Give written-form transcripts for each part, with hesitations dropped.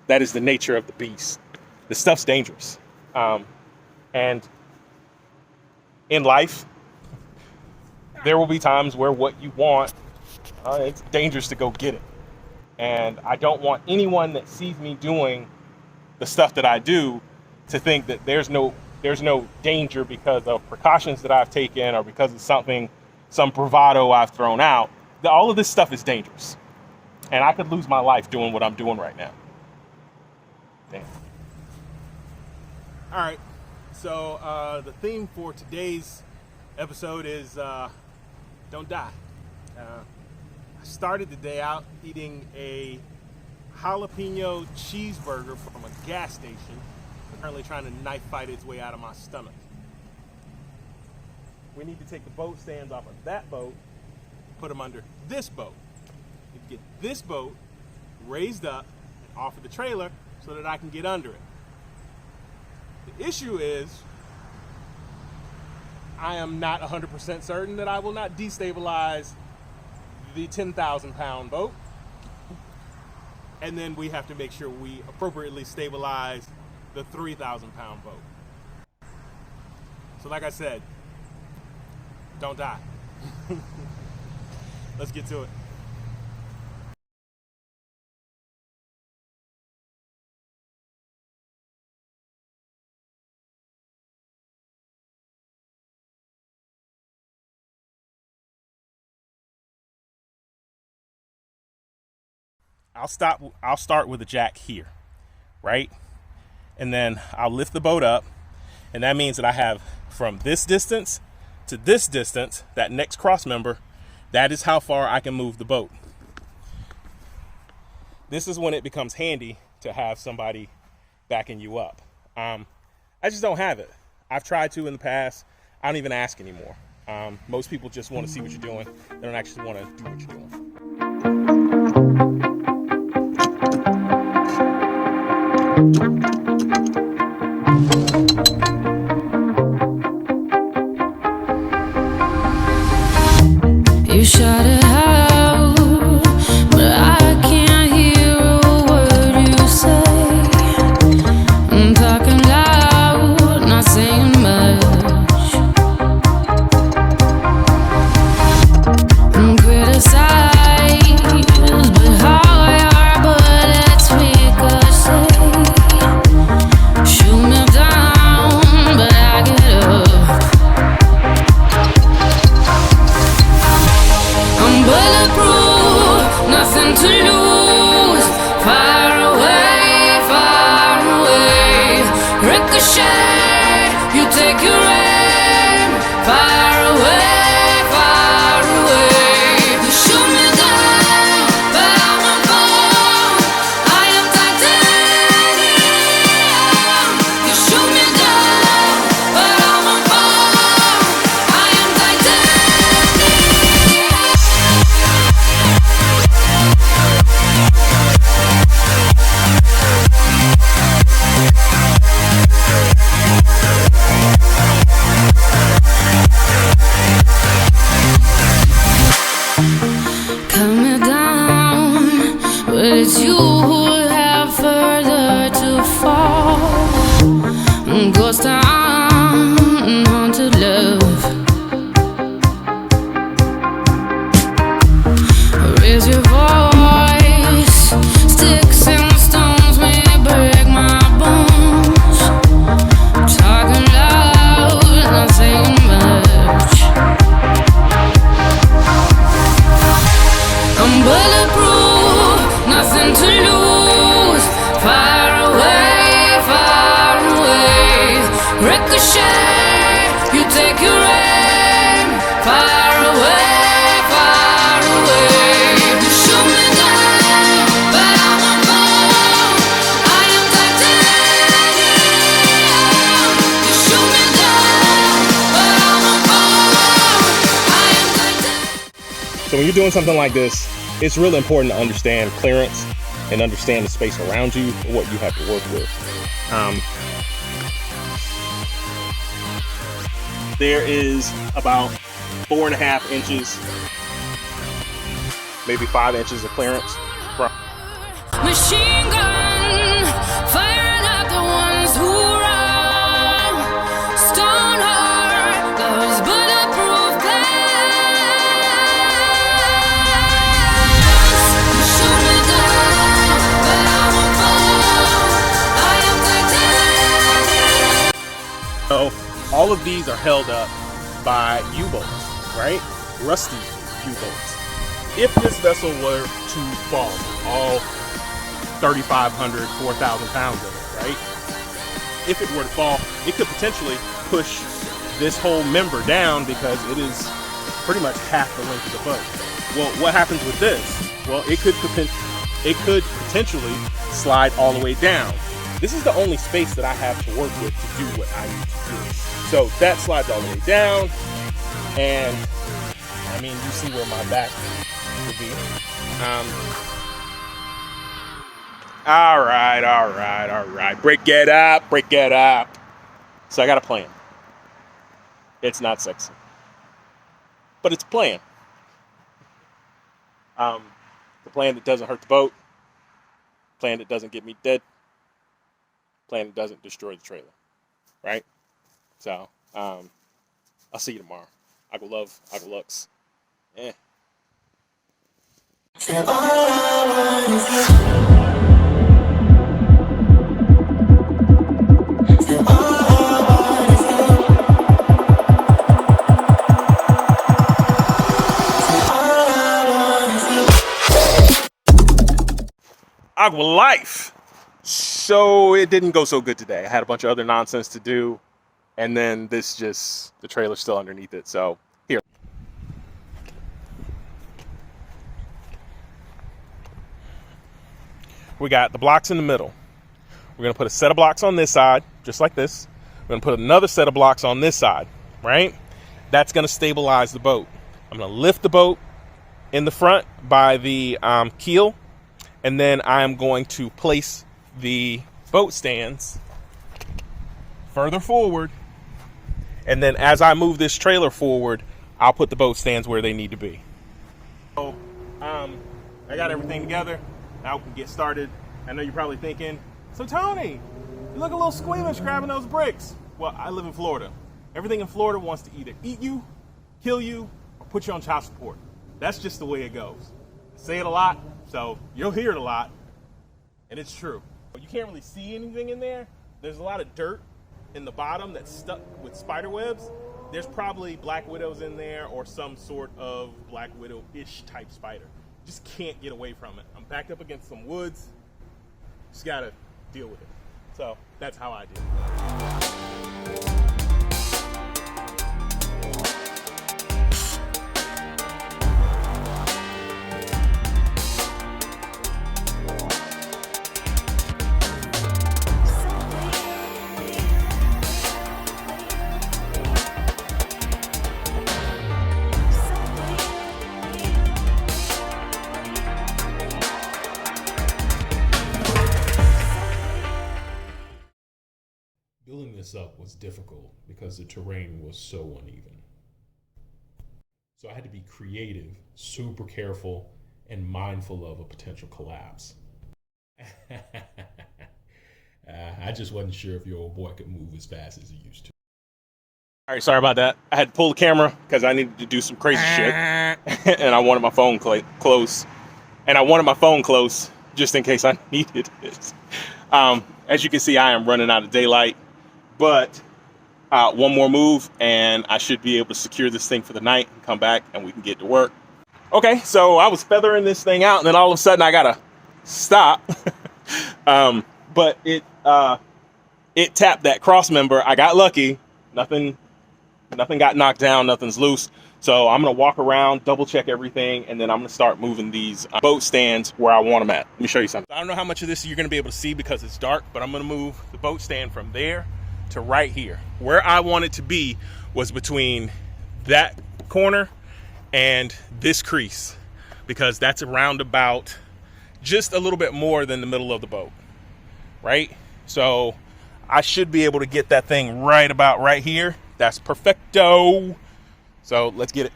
That is the nature of the beast. This stuff's dangerous. And in life, there will be times where what you want, it's dangerous to go get it. And I don't want anyone that sees me doing the stuff that I do to think that there's no danger because of precautions that I've taken or because of some bravado I've thrown out. All of this stuff is dangerous. And I could lose my life doing what I'm doing right now. Damn. All right. So the theme for today's episode is don't die. I started the day out eating a jalapeno cheeseburger from a gas station. Currently trying to knife fight its way out of my stomach. We need to take the boat stands off of that boat, put them under this boat. We need to get this boat raised up and off of the trailer so that I can get under it. The issue is I am not 100% certain that I will not destabilize the 10,000-pound boat. And then we have to make sure we appropriately stabilize the 3,000-pound boat. So like I said, don't die. Let's get to it. I'll start with a jack here, right? And then I'll lift the boat up, and that means that I have from this distance to this distance, that next cross member, that is how far I can move the boat. This is when it becomes handy to have somebody backing you up. I just don't have it. I've tried to in the past. I don't even ask anymore. Most people just want to see what you're doing. They don't actually want to do what you're doing. You shut it out, but I can't hear a word you say. I'm talking loud, not saying much. I'm criticized, but how your bullets ricochet. Shoot me down, but I get up. I'm bulletproof, nothing to lose. Far away, ricochet. You take your aim. Far away. You shoot me down, but I won't fall. I am titanium. You shoot me down, but I won't fall. I am titanium. Cut me down, but it's you who have further to fall. Ghost town, haunted love. Raise your voice, sticks and stones may break my bones. Talking loud, not saying much. I'm bulletproof, nothing to lose. Far away, ricochet. You take your aim. Far away. You shoot me down, but I won't fall. I am titanium. You shoot me down, but I won't fall. I am titanium. So when you're doing something like this, it's really important to understand clearance and understand the space around you and what you have to work with. There is about 4.5 inches, maybe 5 inches of clearance from Machine gun, all of these are held up by U-boats, right? Rusty U-boats. If this vessel were to fall, all 3,500, 4,000 pounds of it, right? If it were to fall, it could potentially push this whole member down because it is pretty much half the length of the boat. Well, what happens with this? Well, it could potentially slide all the way down. This is the only space that I have to work with to do what I need to do. So that slides all the way down, and I mean, you see where my back would be. All right. Break it up. So I got a plan. It's not sexy, but it's a plan. The plan that doesn't hurt the boat, plan that doesn't get me dead, plan that doesn't destroy the trailer, right? So, I'll see you tomorrow. I go love, I go lux. Agua life. So it didn't go so good today. I had a bunch of other nonsense to do, and then the trailer's still underneath it. So here. We got the blocks in the middle. We're gonna put a set of blocks on this side, just like this. We're gonna put another set of blocks on this side, right? That's gonna stabilize the boat. I'm gonna lift the boat in the front by the keel, and then I'm going to place the boat stands further forward. And then as I move this trailer forward, I'll put the boat stands where they need to be. So, I got everything together. Now we can get started. I know you're probably thinking, so Tony, you look a little squeamish grabbing those bricks. Well, I live in Florida. Everything in Florida wants to either eat you, kill you, or put you on child support. That's just the way it goes. I say it a lot, so you'll hear it a lot, and it's true. You can't really see anything in there. There's a lot of dirt in the bottom that's stuck with spider webs. There's probably black widows in there or some sort of black widow-ish type spider. Just can't get away from it. I'm backed up against some woods. Just gotta deal with it. So that's how I do it. Building this up was difficult because the terrain was so uneven. So I had to be creative, super careful, and mindful of a potential collapse. I just wasn't sure if your old boy could move as fast as he used to. All right, sorry about that. I had to pull the camera because I needed to do some crazy shit, and I wanted my phone close. And I wanted my phone close just in case I needed it. As you can see, I am running out of daylight. But one more move, and I should be able to secure this thing for the night and come back, and we can get to work. Okay, so I was feathering this thing out, and then all of a sudden I gotta stop. But it tapped that cross member. I got lucky. Nothing got knocked down. Nothing's loose. So I'm gonna walk around, double check everything, and then I'm gonna start moving these boat stands where I want them at. Let me show you something. I don't know how much of this you're gonna be able to see because it's dark, but I'm gonna move the boat stand from there to right here. Where I want it to be was between that corner and this crease, because that's around about just a little bit more than the middle of the boat, right? So I should be able to get that thing right about right here. That's perfecto. So let's get it.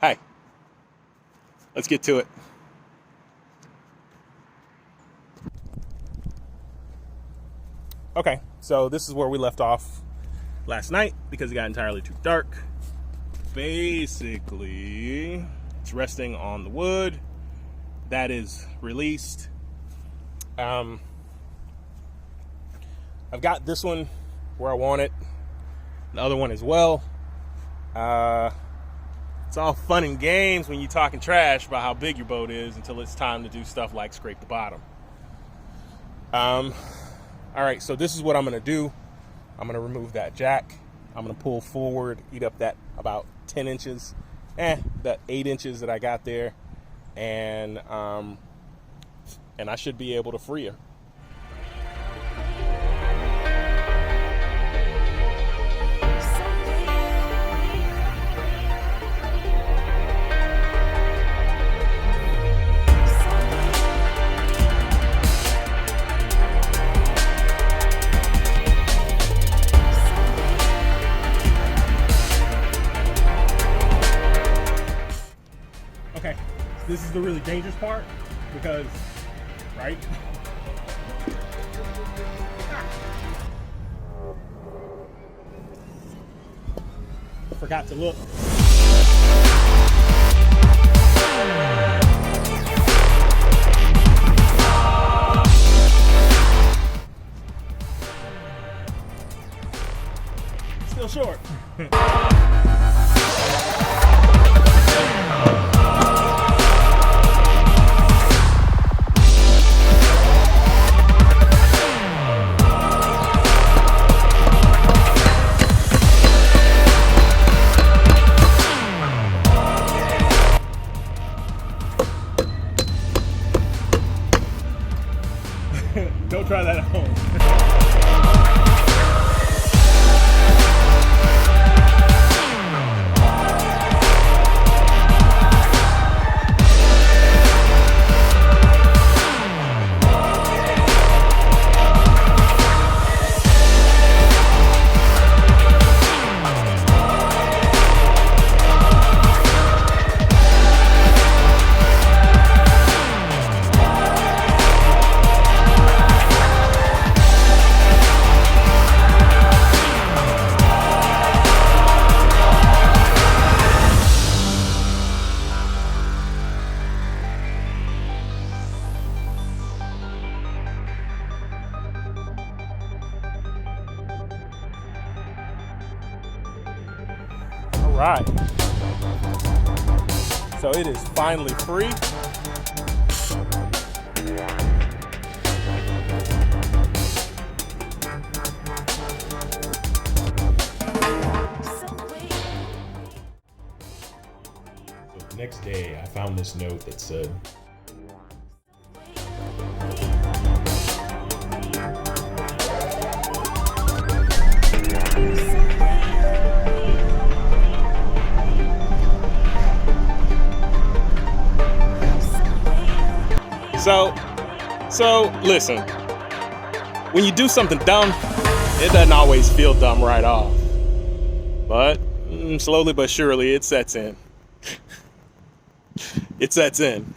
Hi. Let's get to it. Okay, so this is where we left off last night because it got entirely too dark. Basically, it's resting on the wood. That is released. I've got this one where I want it. The other one as well. It's all fun and games when you're talking trash about how big your boat is until it's time to do stuff like scrape the bottom. All right, so this is what I'm gonna do. I'm gonna remove that jack. I'm gonna pull forward, eat up that about 10 inches, that 8 inches that I got there, and I should be able to free her. Okay, this is the really dangerous part because, right? Forgot to look. Still short. Don't try that at home. All right. So it is finally free. So the next day, I found this note that said, So listen, when you do something dumb, it doesn't always feel dumb right off. But slowly but surely it sets in. It sets in.